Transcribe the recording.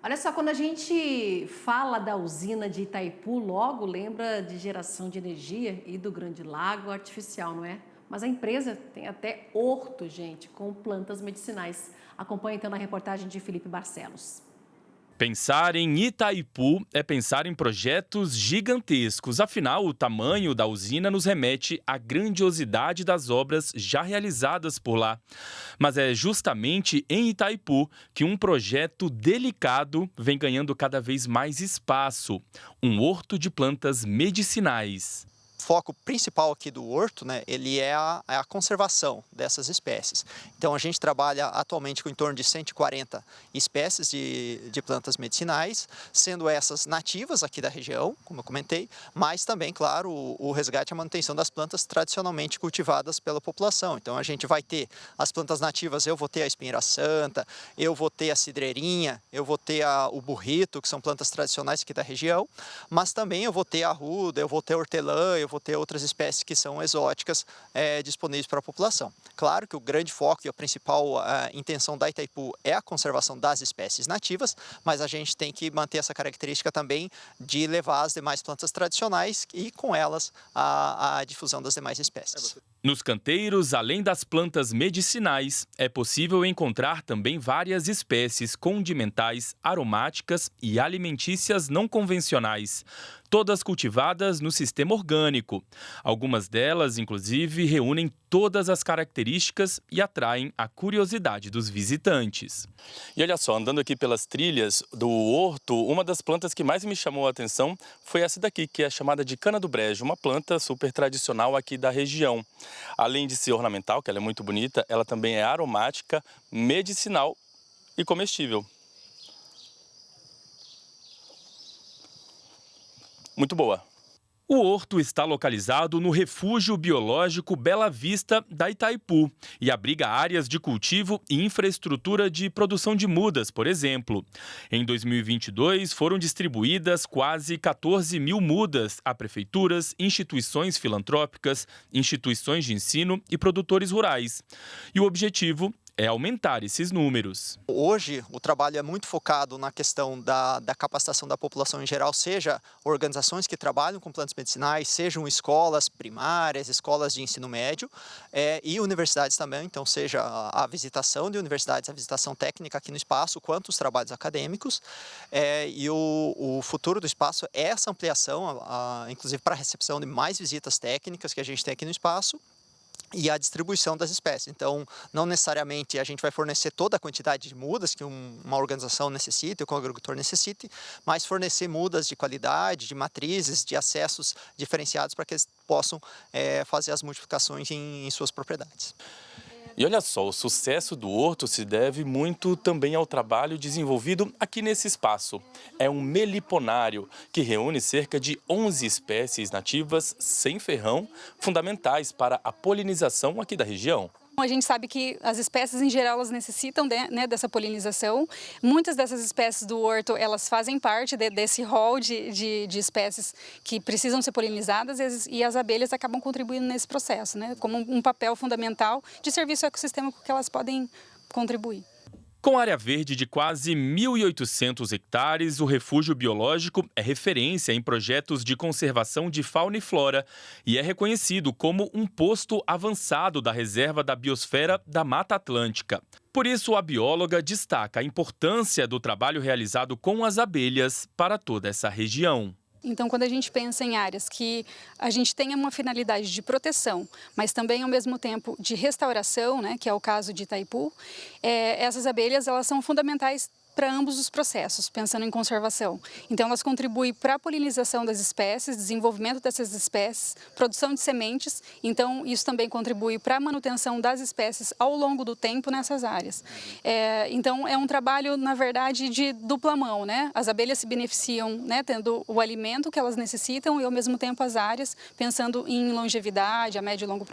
Olha só, quando a gente fala da usina de Itaipu, logo lembra de geração de energia e do Grande Lago Artificial, não é? Mas a empresa tem até horto, gente, com plantas medicinais. Acompanhe então na reportagem de Felipe Barcelos. Pensar em Itaipu é pensar em projetos gigantescos, afinal, o tamanho da usina nos remete à grandiosidade das obras já realizadas por lá. Mas é justamente em Itaipu que um projeto delicado vem ganhando cada vez mais espaço: um horto de plantas medicinais. O foco principal aqui do horto, né, ele é a conservação dessas espécies. Então a gente trabalha atualmente com em torno de 140 espécies de plantas medicinais, sendo essas nativas aqui da região, como eu comentei, mas também, claro, o resgate e a manutenção das plantas tradicionalmente cultivadas pela população. Então a gente vai ter as plantas nativas, eu vou ter a espinheira santa, eu vou ter a cidreirinha, eu vou ter o burrito, que são plantas tradicionais aqui da região, mas também eu vou ter a arruda, eu vou ter a hortelã, eu vou ter outras espécies que são exóticas disponíveis para a população. Claro que o grande foco e a principal intenção da Itaipu é a conservação das espécies nativas, mas a gente tem que manter essa característica também de levar as demais plantas tradicionais e com elas a difusão das demais espécies. Nos canteiros, além das plantas medicinais, é possível encontrar também várias espécies condimentais, aromáticas e alimentícias não convencionais, todas cultivadas no sistema orgânico. Algumas delas, inclusive, reúnem todas as características e atraem a curiosidade dos visitantes. E olha só, andando aqui pelas trilhas do horto, uma das plantas que mais me chamou a atenção foi essa daqui, que é chamada de cana do brejo, uma planta super tradicional aqui da região. Além de ser ornamental, que ela é muito bonita, ela também é aromática, medicinal e comestível. Muito boa. O horto está localizado no Refúgio Biológico Bela Vista da Itaipu e abriga áreas de cultivo e infraestrutura de produção de mudas, por exemplo. Em 2022, foram distribuídas quase 14 mil mudas a prefeituras, instituições filantrópicas, instituições de ensino e produtores rurais. E o objetivo é aumentar esses números. Hoje, o trabalho é muito focado na questão da capacitação da população em geral, seja organizações que trabalham com plantas medicinais, sejam escolas primárias, escolas de ensino médio e universidades também, então seja a visitação de universidades, a visitação técnica aqui no espaço, quanto os trabalhos acadêmicos. E o futuro do espaço é essa ampliação, inclusive para a recepção de mais visitas técnicas que a gente tem aqui no espaço, e a distribuição das espécies. Então, não necessariamente a gente vai fornecer toda a quantidade de mudas que uma organização necessite, ou que um agricultor necessite, mas fornecer mudas de qualidade, de matrizes, de acessos diferenciados para que eles possam fazer as multiplicações em suas propriedades. E olha só, o sucesso do horto se deve muito também ao trabalho desenvolvido aqui nesse espaço. É um meliponário que reúne cerca de 11 espécies nativas sem ferrão, fundamentais para a polinização aqui da região. A gente sabe que as espécies em geral elas necessitam dessa polinização. Muitas dessas espécies do horto elas fazem parte desse rol de espécies que precisam ser polinizadas e as abelhas acabam contribuindo nesse processo, né? Como um papel fundamental de serviço ao ecossistema com que elas podem contribuir. Com área verde de quase 1.800 hectares, o refúgio biológico é referência em projetos de conservação de fauna e flora e é reconhecido como um posto avançado da Reserva da Biosfera da Mata Atlântica. Por isso, a bióloga destaca a importância do trabalho realizado com as abelhas para toda essa região. Então, quando a gente pensa em áreas que a gente tenha uma finalidade de proteção, mas também, ao mesmo tempo, de restauração, né, que é o caso de Itaipu, essas abelhas elas são fundamentais para ambos os processos, pensando em conservação. Então, elas contribuem para a polinização das espécies, desenvolvimento dessas espécies, produção de sementes. Então, isso também contribui para a manutenção das espécies ao longo do tempo nessas áreas. Então, é um trabalho, na verdade, de dupla mão, né? As abelhas se beneficiam, né, tendo o alimento que elas necessitam e, ao mesmo tempo, as áreas, pensando em longevidade, a médio e longo prazo.